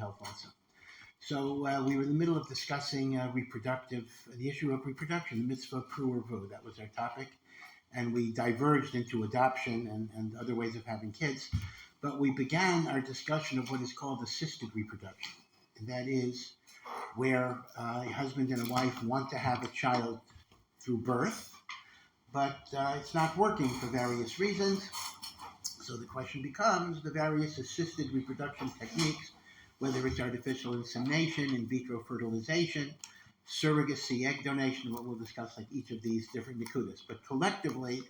health also. So we were in the middle of discussing the issue of reproduction, the mitzvah of pru. That was our topic. And we diverged into adoption and other ways of having kids. But we began our discussion of what is called assisted reproduction. And that is where a husband and a wife want to have a child through birth, but it's not working for various reasons. So the question becomes the various assisted reproduction techniques, whether it's artificial insemination, in vitro fertilization, surrogacy, egg donation, what we'll discuss like each of these different nikudas. But collectively,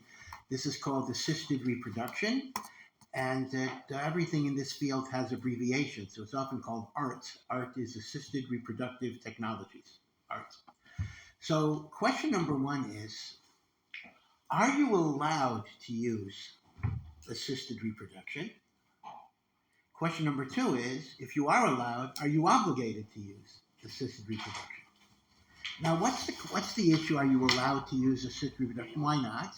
this is called assisted reproduction, and everything in this field has abbreviations, so it's often called ART. ART is Assisted Reproductive Technologies, ART. So question number one is, are you allowed to use assisted reproduction? Question number two is, if you are allowed, are you obligated to use assisted reproduction? Now, what's the issue? Are you allowed to use assisted reproduction? Why not?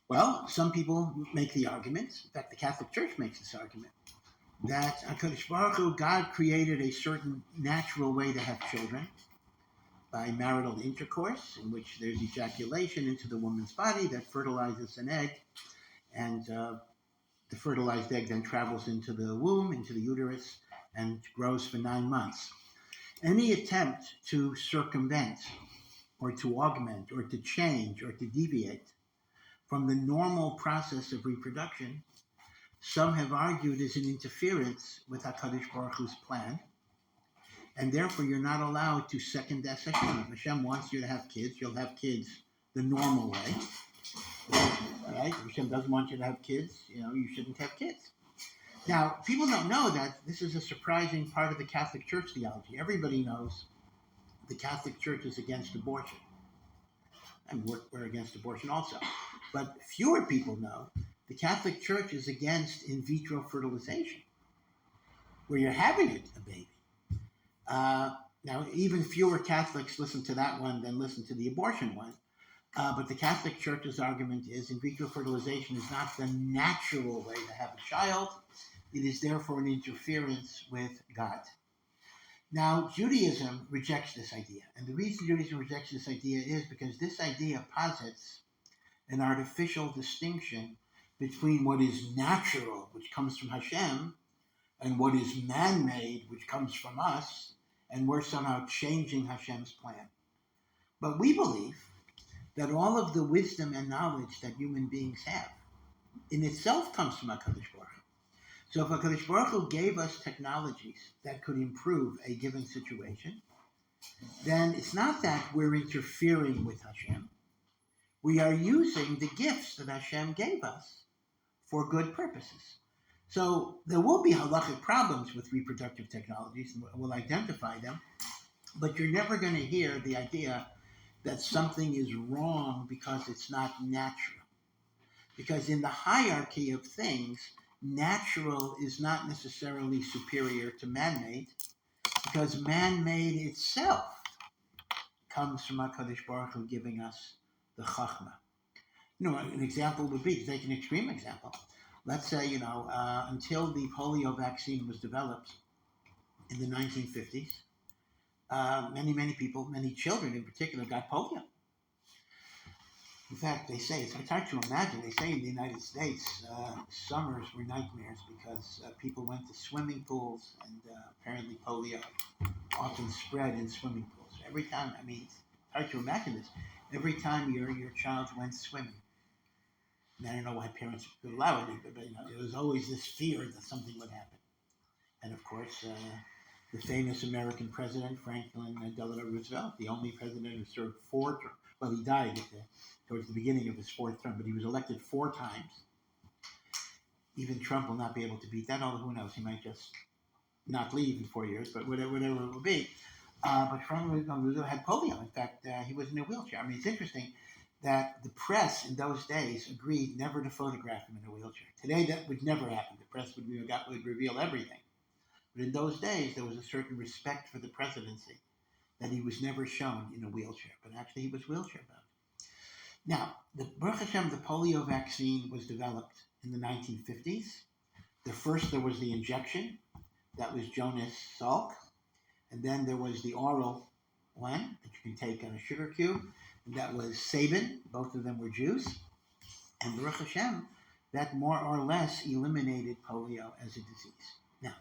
Well, some people make the argument, in fact, the Catholic Church makes this argument, that HaKadosh Baruch Hu, God created a certain natural way to have children by marital intercourse, in which there's ejaculation into the woman's body that fertilizes an egg, and the fertilized egg then travels into the womb, into the uterus, and grows for 9 months. Any attempt to circumvent or to augment or to change or to deviate from the normal process of reproduction, some have argued is an interference with HaKadosh Baruch Hu's plan, and therefore you're not allowed to second guess Hashem. If Hashem wants you to have kids, you'll have kids the normal way. Right? If Hashem doesn't want you to have kids, you shouldn't have kids. Now, people don't know that this is a surprising part of the Catholic Church theology. Everybody knows the Catholic Church is against abortion. And we're against abortion also. But fewer people know the Catholic Church is against in vitro fertilization, where you're having a baby. Now, even fewer Catholics listen to that one than listen to the abortion one. But the Catholic Church's argument is in vitro fertilization is not the natural way to have a child. It is therefore an interference with God. Now, Judaism rejects this idea. And the reason Judaism rejects this idea is because this idea posits an artificial distinction between what is natural, which comes from Hashem, and what is man-made, which comes from us, and we're somehow changing Hashem's plan. But we believe that all of the wisdom and knowledge that human beings have in itself comes from HaKadosh Baruch Hu. So if HaKadosh Baruch Hu gave us technologies that could improve a given situation, then it's not that we're interfering with Hashem. We are using the gifts that Hashem gave us for good purposes. So there will be halachic problems with reproductive technologies, and we'll identify them, but you're never going to hear the idea that something is wrong because it's not natural. Because in the hierarchy of things, natural is not necessarily superior to man-made, because man-made itself comes from HaKadosh Baruch Hu giving us the Chachma. An example would be, to take an extreme example, let's say, until the polio vaccine was developed in the 1950s, many people, many children in particular, got polio. In fact, they say, it's hard to imagine, they say in the United States, summers were nightmares because people went to swimming pools, and apparently polio often spread in swimming pools. Every time, it's hard to imagine this, every time your child went swimming. And I don't know why parents could allow it, but there was always this fear that something would happen. And of course, the famous American president, Franklin Delano Roosevelt, the only president who served 4 terms. Well, he died towards the beginning of his 4th term, but he was elected 4 times. Even Trump will not be able to beat that, although who knows, he might just not leave in 4 years, but whatever it will be. But Franklin Roosevelt had polio. In fact, he was in a wheelchair. It's interesting that the press in those days agreed never to photograph him in a wheelchair. Today, that would never happen. The press would reveal everything. But in those days, there was a certain respect for the presidency that he was never shown in a wheelchair. But actually, he was wheelchair bound. Now, Baruch Hashem, the polio vaccine was developed in the 1950s. There was the injection. that was Jonas Salk. And then there was the oral one that you can take on a sugar cube, and that was Sabin. Both of them were Jews. And Baruch Hashem, that more or less eliminated polio as a disease. Now,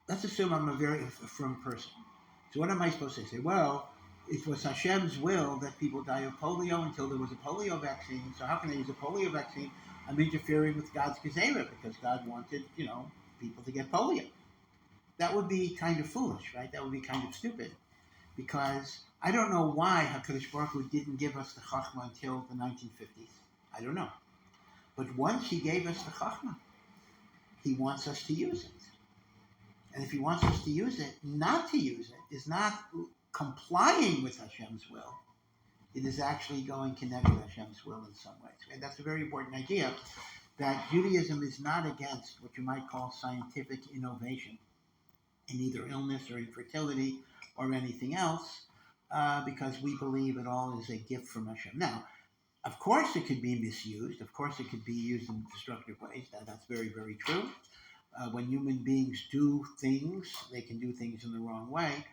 let's assume I'm a very firm person. So what am I supposed to say? Well, it was Hashem's will that people die of polio until there was a polio vaccine. So how can I use a polio vaccine? I'm interfering with God's gezerah because God wanted, people to get polio. That would be kind of foolish, right? That would be kind of stupid. Because I don't know why HaKadosh Baruch Hu didn't give us the Chachma until the 1950s. I don't know. But once he gave us the Chachma, he wants us to use it. And if he wants us to use it, not to use it is not complying with Hashem's will. It is actually going connected with Hashem's will in some ways. And that's a very important idea, that Judaism is not against what you might call scientific innovation in either illness or infertility or anything else, because we believe it all is a gift from Hashem. Now, of course it could be misused. Of course it could be used in destructive ways. That's very, very true. When human beings do things, they can do things in the wrong way.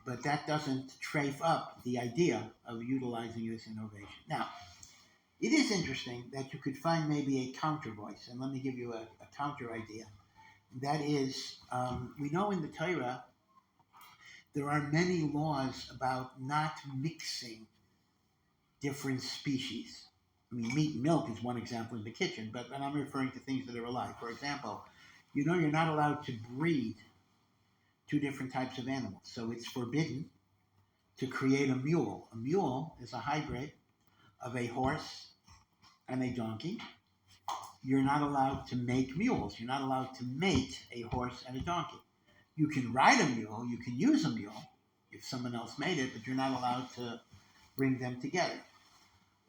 But that doesn't trafe up the idea of utilizing this innovation. Now, it is interesting that you could find maybe a counter voice. And let me give you a counter idea. That is, we know in the Torah, there are many laws about not mixing different species. I mean, meat and milk is one example in the kitchen, but I'm referring to things that are alive. For example, you're not allowed to breed two different types of animals. So it's forbidden to create a mule. A mule is a hybrid of a horse and a donkey. You're not allowed to make mules. You're not allowed to mate a horse and a donkey. You can ride a mule, you can use a mule if someone else made it, but you're not allowed to bring them together.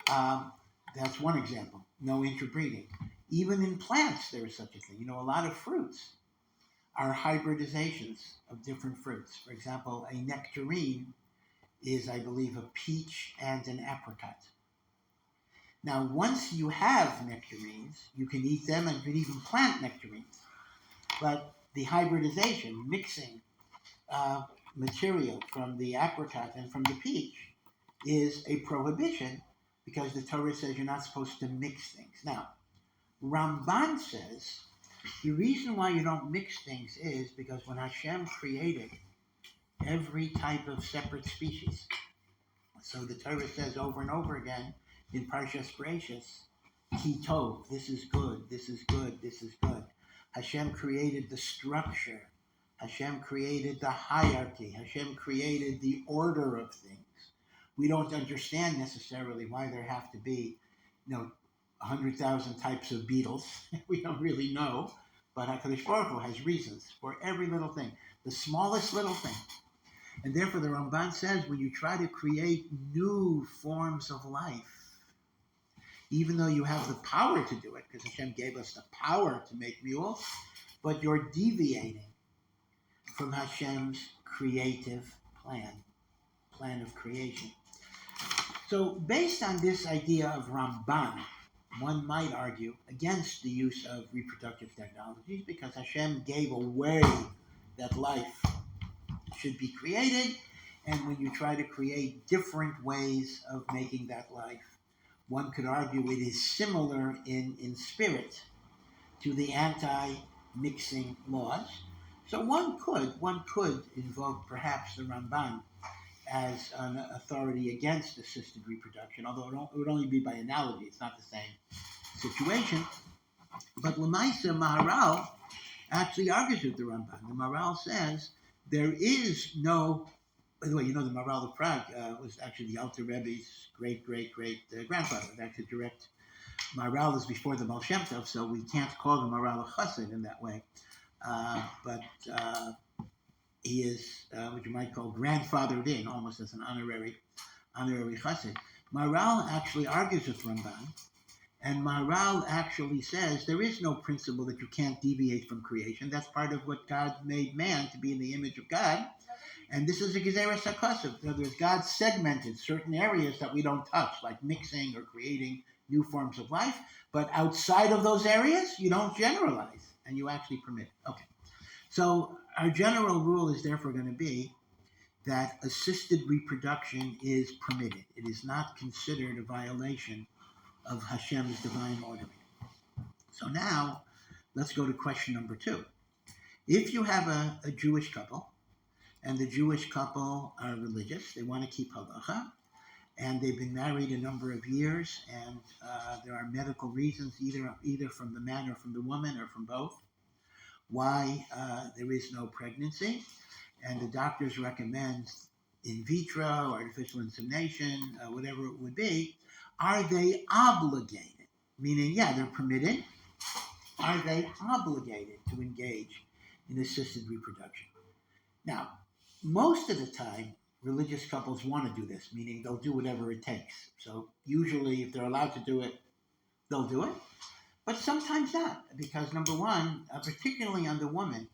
That's one example. No interbreeding. Even in plants, there is such a thing. A lot of fruits are hybridizations of different fruits. For example, a nectarine is, I believe, a peach and an apricot. Now, once you have nectarines, you can eat them and you can even plant nectarines. But the hybridization, mixing material from the apricot and from the peach is a prohibition because the Torah says you're not supposed to mix things. Now, Ramban says the reason why you don't mix things is because when Hashem created every type of separate species, so the Torah says over and over again in Parshas Bereishis, Ki Tov, this is good, this is good, this is good. Hashem created the structure. Hashem created the hierarchy. Hashem created the order of things. We don't understand necessarily why there have to be, 100,000 types of beetles. We don't really know. But HaKadosh Baruch Hu has reasons for every little thing, the smallest little thing. And therefore the Ramban says when you try to create new forms of life, even though you have the power to do it, because Hashem gave us the power to make mules, but you're deviating from Hashem's creative plan of creation. So based on this idea of Ramban, one might argue against the use of reproductive technologies because Hashem gave a way that life should be created, and when you try to create different ways of making that life, one could argue it is similar in spirit to the anti-mixing laws. So one could invoke perhaps the Ramban as an authority against assisted reproduction, although it would only be by analogy. It's not the same situation. But Lamaisa Maharal actually argues with the Ramban. The Maharal says there is no, by the way, the Maharal of Prague was actually the Alter Rebbe's great-great-great-grandfather. Actually, direct Maharal is before the Baal Shem Tov, so we can't call the Maharal a chassid in that way. But he is what you might call grandfathered in, almost as an honorary chassid. Maharal actually argues with Ramban, and Maharal actually says there is no principle that you can't deviate from creation. That's part of what God made man to be in the image of God. And this is a Gezerah Sakosov. In other words, God segmented certain areas that we don't touch, like mixing or creating new forms of life. But outside of those areas, you don't generalize, and you actually permit. Okay. So our general rule is therefore going to be that assisted reproduction is permitted. It is not considered a violation of Hashem's divine ordering. So now, let's go to question number 2. If you have a Jewish couple, and the Jewish couple are religious, they want to keep halacha, and they've been married a number of years, and there are medical reasons, either from the man or from the woman or from both, why there is no pregnancy, and the doctors recommend in vitro, artificial insemination, whatever it would be, are they obligated? Meaning, yeah, they're permitted. Are they obligated to engage in assisted reproduction? Now, most of the time, religious couples want to do this, meaning they'll do whatever it takes. So usually, if they're allowed to do it, they'll do it. But sometimes not, because number one, particularly on the woman,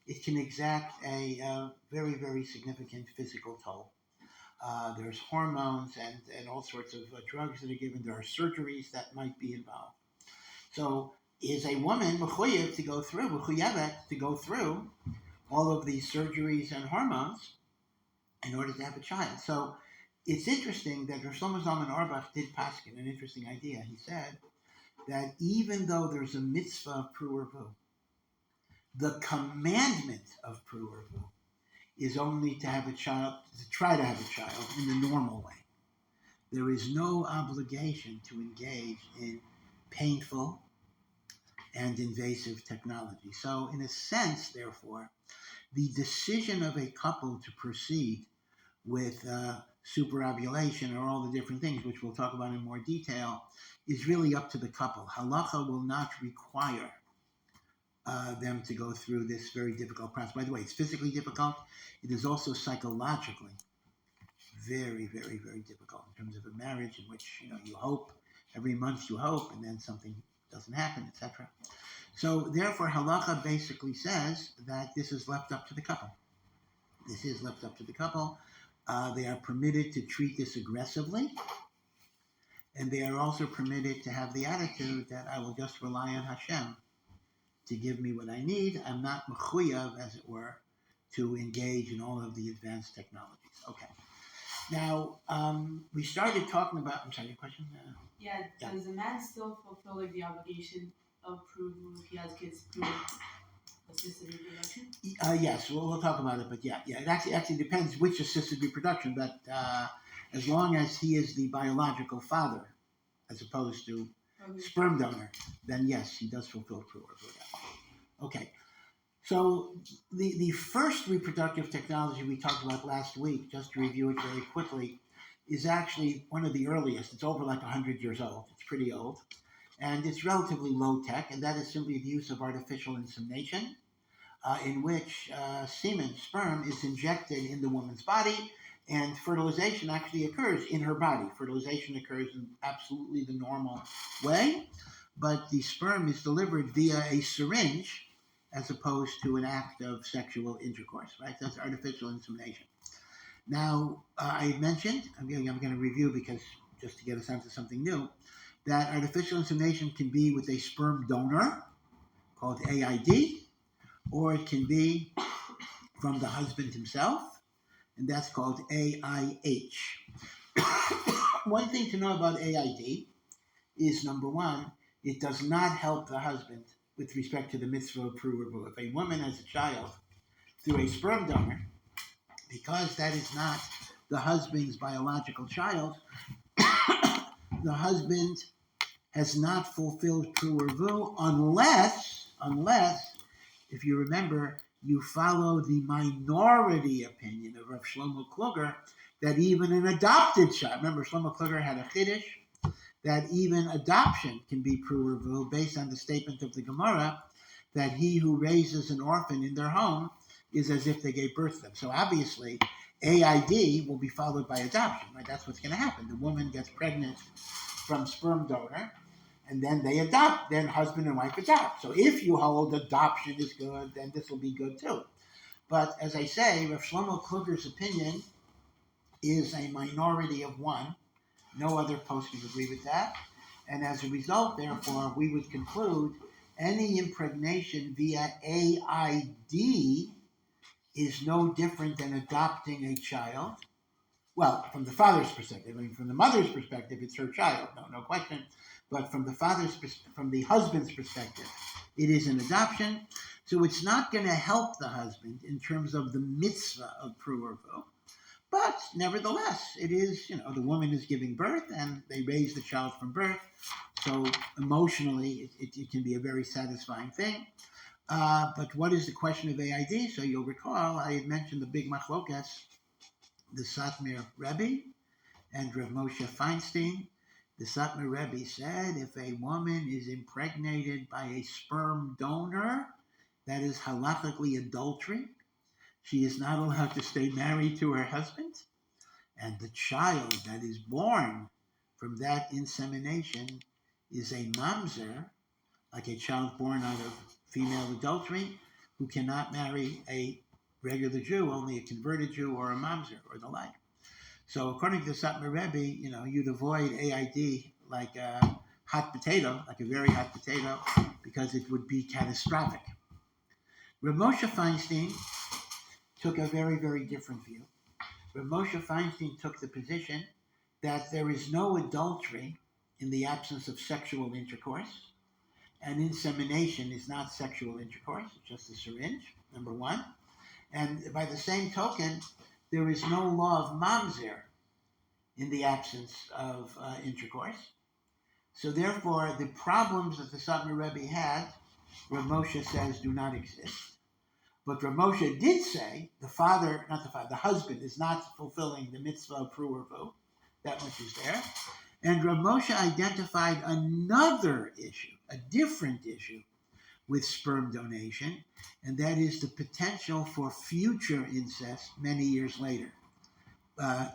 it can exact a very, very significant physical toll. There's hormones and all sorts of drugs that are given. There are surgeries that might be involved. So is a woman mechuyev to go through all of these surgeries and hormones in order to have a child? So it's interesting that Rav Shlomo Zalman Auerbach did paskin an interesting idea. He said that even though there's a mitzvah of pru'urvu, the commandment of pru'urvu is only to have a child, to try to have a child in the normal way. There is no obligation to engage in painful and invasive technology. So in a sense, therefore, the decision of a couple to proceed with superovulation or all the different things, which we'll talk about in more detail, is really up to the couple. Halacha will not require them to go through this very difficult process. By the way, it's physically difficult. It is also psychologically very, very, very difficult in terms of a marriage in which you hope every month, and then something doesn't happen, etc. So therefore, halacha basically says that this is left up to the couple. This is left up to the couple. They are permitted to treat this aggressively, and they are also permitted to have the attitude that I will just rely on Hashem to give me what I need. I'm not mechuyav, as it were, to engage in all of the advanced technologies. Okay. Now, we started talking about, I'm sorry, your question? Does a man still fulfill the obligation of pru'urvu if he has kids through assisted reproduction? Yes, we'll talk about it, but it actually depends which assisted reproduction, but as long as he is the biological father, as opposed to sperm donor, then yes, he does fulfill pru'urvu. Okay, so the first reproductive technology we talked about last week, just to review it very quickly, is actually one of the earliest. It's over like 100 years old. It's pretty old. And it's relatively low tech, and that is simply the use of artificial insemination, in which sperm is injected in the woman's body, and fertilization actually occurs in her body. Fertilization occurs in absolutely the normal way, but the sperm is delivered via a syringe as opposed to an act of sexual intercourse, right? That's artificial insemination. Now, I mentioned, I'm going to review because just to get a sense of something new, that artificial insemination can be with a sperm donor called AID, or it can be from the husband himself, and that's called AIH. One thing to know about AID is, number one, it does not help the husband with respect to the mitzvah of pru'urvu. If a woman has a child through a sperm donor, because that is not the husband's biological child, the husband has not fulfilled pru'urvu unless, if you remember, you follow the minority opinion of Rav Shlomo Kluger that even an adopted child, remember Shlomo Kluger had a chiddush, that even adoption can be pru'urvu based on the statement of the Gemara that he who raises an orphan in their home is as if they gave birth to them. So obviously, AID will be followed by adoption, right? That's what's going to happen. The woman gets pregnant from sperm donor, and then they adopt. Then husband and wife adopt. So if you hold adoption is good, then this will be good too. But as I say, Rav Shlomo Kluger's opinion is a minority of one. No other poskim agree with that. And as a result, therefore, we would conclude any impregnation via AID is no different than adopting a child. Well, from the father's perspective, I mean, from the mother's perspective, it's her child, no question. But from the husband's perspective, it is an adoption. So it's not going to help the husband in terms of the mitzvah of pruervu. But nevertheless, it is, the woman is giving birth and they raise the child from birth. So emotionally, it can be a very satisfying thing. But what is the question of AID? So you'll recall I had mentioned the big machlokas, the Satmar Rebbe and Rav Moshe Feinstein. The Satmar Rebbe said if a woman is impregnated by a sperm donor, that is halachically adultery. She is not allowed to stay married to her husband. And the child that is born from that insemination is a mamzer, like a child born out of female adultery, who cannot marry a regular Jew, only a converted Jew or a mamzer or the like. So according to the Satmar Rebbe, you'd avoid AID like a hot potato, like a very hot potato, because it would be catastrophic. Rav Moshe Feinstein took a very, very different view. Rav Moshe Feinstein took the position that there is no adultery in the absence of sexual intercourse, and insemination is not sexual intercourse, it's just a syringe, number one. And by the same token, there is no law of mamzer in the absence of intercourse. So therefore, the problems that the Satmar Rebbe had, Rav Moshe says do not exist. But Rav Moshe did say the husband is not fulfilling the mitzvah of pruervu. That much is there. And Rav Moshe identified another issue, a different issue with sperm donation, and that is the potential for future incest many years later.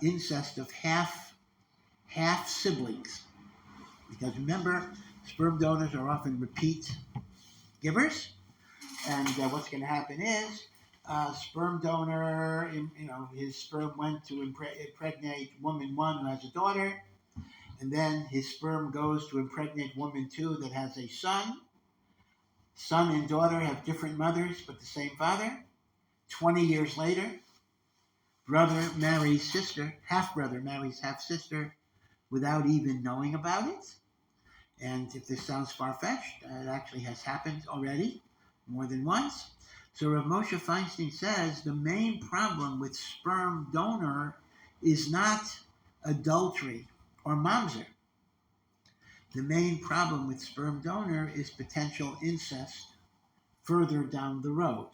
Incest of half siblings. Because remember, sperm donors are often repeat givers. And what's going to happen is, sperm donor, his sperm went to impregnate woman one who has a daughter, and then his sperm goes to impregnate woman two that has a son. Son and daughter have different mothers, but the same father. 20 years later, brother marries sister, half-brother marries half-sister without even knowing about it. And if this sounds far-fetched, it actually has happened already more than once. So Rav Moshe Feinstein says the main problem with sperm donor is not adultery or mamzer. The main problem with sperm donor is potential incest further down the road.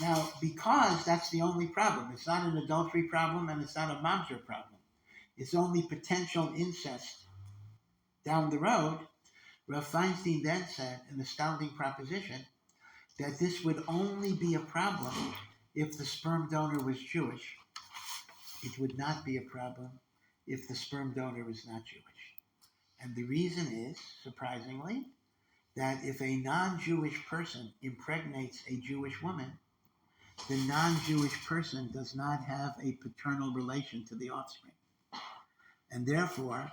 Now, because that's the only problem, it's not an adultery problem and it's not a mamzer problem. It's only potential incest down the road. Rav Feinstein then said an astounding proposition that this would only be a problem if the sperm donor was Jewish. It would not be a problem if the sperm donor was not Jewish. And the reason is, surprisingly, that if a non-Jewish person impregnates a Jewish woman, the non-Jewish person does not have a paternal relation to the offspring. And therefore,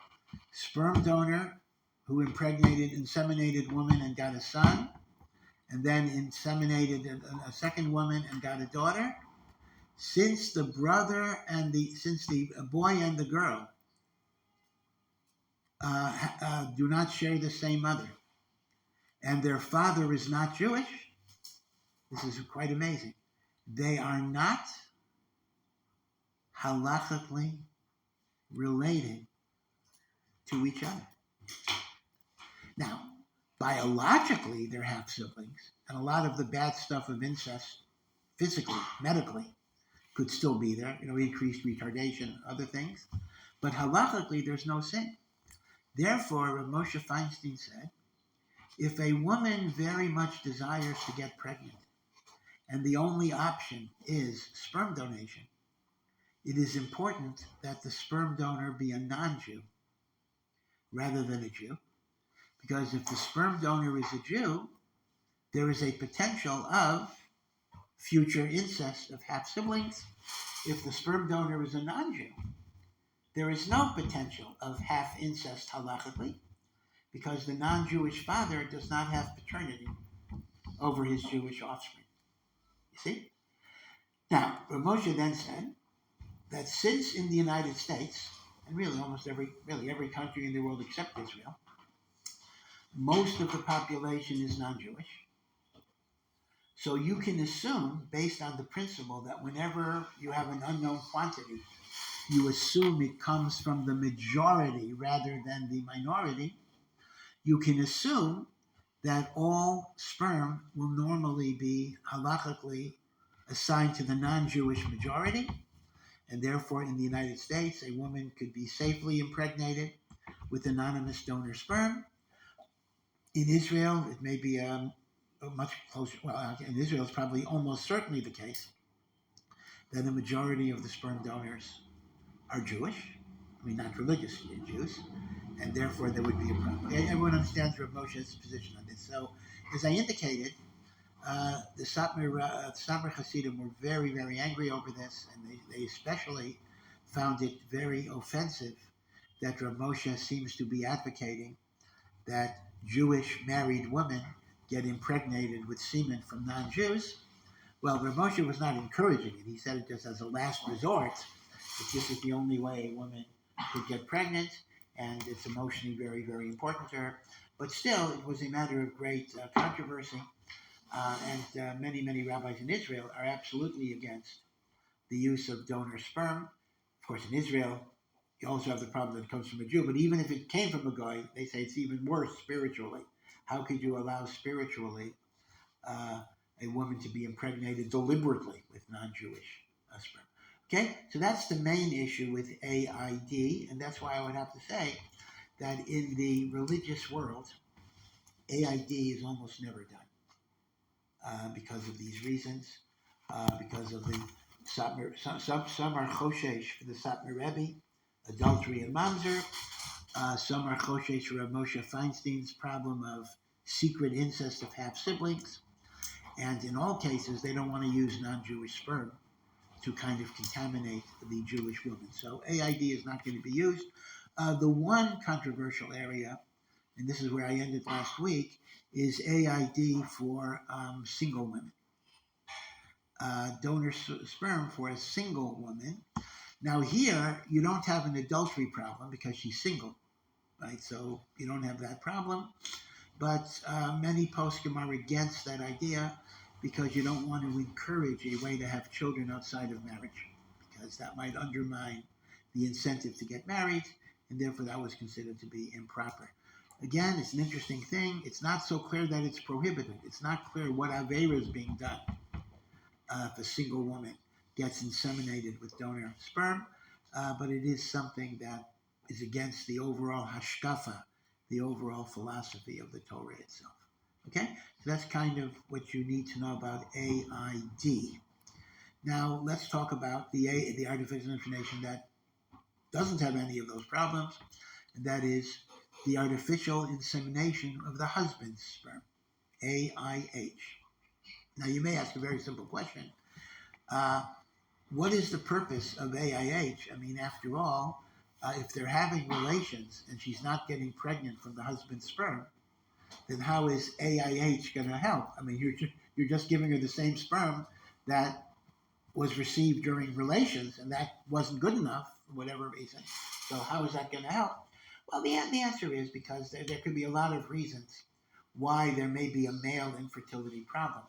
sperm donor who inseminated woman and got a son, and then inseminated a second woman and got a daughter, since the boy and the girl do not share the same mother, and their father is not Jewish, this is quite amazing. They are not halachically related to each other. Now, biologically, they're half siblings, and a lot of the bad stuff of incest, physically, medically, could still be there, increased retardation, other things. But halachically, there's no sin. Therefore, Rav Moshe Feinstein said, if a woman very much desires to get pregnant, and the only option is sperm donation, it is important that the sperm donor be a non-Jew rather than a Jew. Because if the sperm donor is a Jew, there is a potential of future incest of half-siblings. If the sperm donor is a non-Jew, there is no potential of half-incest halachically. because the non-Jewish father does not have paternity over his Jewish offspring. You see? Now, Rav Moshe then said that since in the United States, and really almost every country in the world except Israel, most of the population is non-Jewish, so you can assume, based on the principle, that whenever you have an unknown quantity, you assume it comes from the majority rather than the minority. You can assume that all sperm will normally be halachically assigned to the non-Jewish majority, and therefore in the United States, a woman could be safely impregnated with anonymous donor sperm. In Israel, it may be much closer. Well, in Israel, it's probably almost certainly the case that a majority of the sperm donors are Jewish. I mean, not religious Jews, and therefore there would be a problem. Everyone understands Rav Moshe's position on this. So, as I indicated, the Satmar Hasidim were very, very angry over this, and they especially found it very offensive that Rav Moshe seems to be advocating that Jewish married women get impregnated with semen from non-Jews. Well, Rav Moshe was not encouraging it. He said it just as a last resort, that this is the only way a woman could get pregnant, and it's emotionally very, very important to her. But still, it was a matter of great controversy, and many, many rabbis in Israel are absolutely against the use of donor sperm. Of course, in Israel, you also have the problem that it comes from a Jew, but even if it came from a guy, they say it's even worse spiritually. How could you allow spiritually a woman to be impregnated deliberately with non-Jewish sperm? Okay, so that's the main issue with AID, and that's why I would have to say that in the religious world, AID is almost never done because of these reasons, because of the some are choshesh for the Satmar Rebbe, adultery and mamzer. Some are choshesh for Rav Moshe Feinstein's problem of secret incest of half siblings, and in all cases, they don't want to use non-Jewish sperm to kind of contaminate the Jewish woman. So AID is not going to be used. The one controversial area, and this is where I ended last week, is AID for single women. Donor sperm for a single woman. Now here, you don't have an adultery problem because she's single, right? So you don't have that problem. But many poskim are against that idea because you don't want to encourage a way to have children outside of marriage, because that might undermine the incentive to get married, and therefore that was considered to be improper. Again, it's an interesting thing. It's not so clear that it's prohibited. It's not clear what avera is being done if a single woman gets inseminated with donor sperm, but it is something that is against the overall hashkafa, the overall philosophy of the Torah itself. Okay, so that's kind of what you need to know about AID. Now let's talk about the artificial insemination that doesn't have any of those problems, and that is the artificial insemination of the husband's sperm, AIH. Now you may ask a very simple question. What is the purpose of AIH? I mean, after all, if they're having relations and she's not getting pregnant from the husband's sperm, then how is AIH going to help? I mean, you're just giving her the same sperm that was received during relations, and that wasn't good enough for whatever reason. So how is that going to help? Well, the answer is because there could be a lot of reasons why there may be a male infertility problem.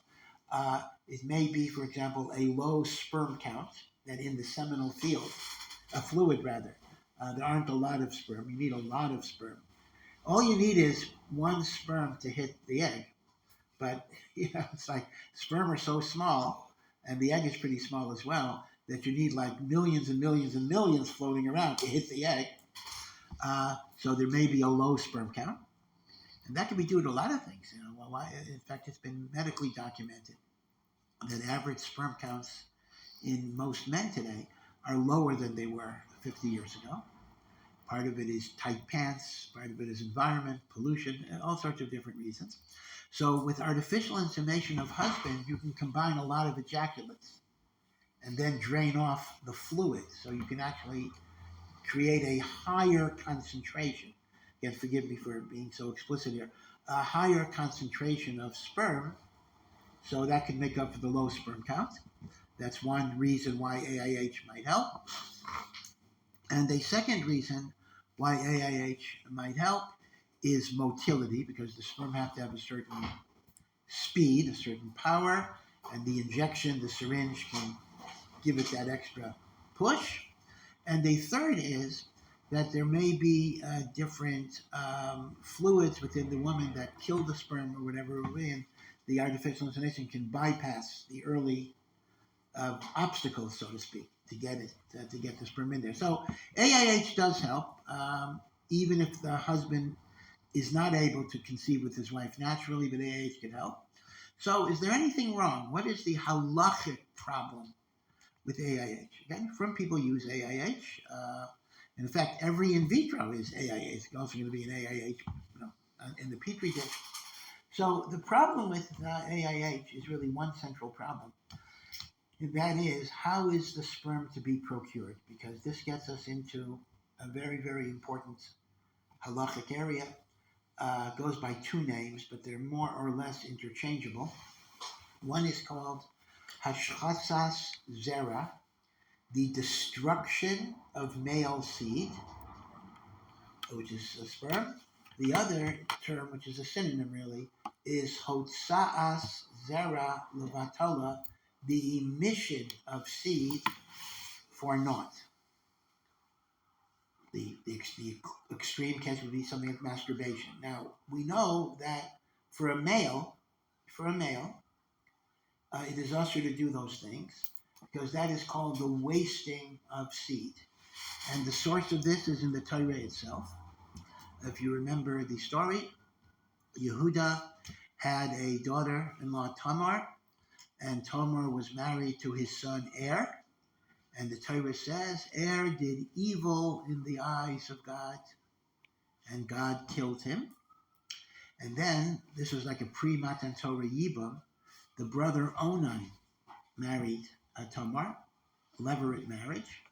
It may be, for example, a low sperm count, that in the seminal field, a fluid rather, there aren't a lot of sperm. You need a lot of sperm. All you need is one sperm to hit the egg. But, it's like sperm are so small, and the egg is pretty small as well, that you need like millions and millions and millions floating around to hit the egg. So there may be a low sperm count. And that can be due to a lot of things. In fact, it's been medically documented that average sperm counts in most men today are lower than they were 50 years ago. Part of it is tight pants, part of it is environment, pollution, and all sorts of different reasons. So with artificial insemination of husband, you can combine a lot of ejaculates and then drain off the fluid. So you can actually create a higher concentration. again, forgive me for being so explicit here, a higher concentration of sperm, so that could make up for the low sperm count. That's one reason why AIH might help. And a second reason why AIH might help is motility, because the sperm have to have a certain speed, a certain power, and the injection, the syringe, can give it that extra push. And a third is that there may be different fluids within the woman that kill the sperm or whatever, and the artificial insemination can bypass the early obstacles, so to speak, to get it to get the sperm in there. So AIH does help, even if the husband is not able to conceive with his wife naturally, but AIH can help. So, is there anything wrong? What is the halachic problem with AIH? Again, some people use AIH. In fact, every in vitro is AIH. It's also going to be an AIH, in the petri dish. So the problem with AIH is really one central problem. And that is, how is the sperm to be procured? Because this gets us into a very, very important halachic area. Goes by two names, but they're more or less interchangeable. One is called hashchasas zera, the destruction of male seed, which is a sperm. The other term, which is a synonym really, is hotsaas zera levatala, the emission of seed for naught. The extreme case would be something like masturbation. Now, we know that for a male, it is usher to do those things, because that is called the wasting of seed. And the source of this is in the Torah itself. If you remember the story, Yehuda had a daughter-in-law, Tamar, and Tamar was married to his son, Er. And the Torah says, Er did evil in the eyes of God, and God killed him. And then, this was like a pre-Matan Torah Yibam, the brother Onan married Tamar, levirate marriage.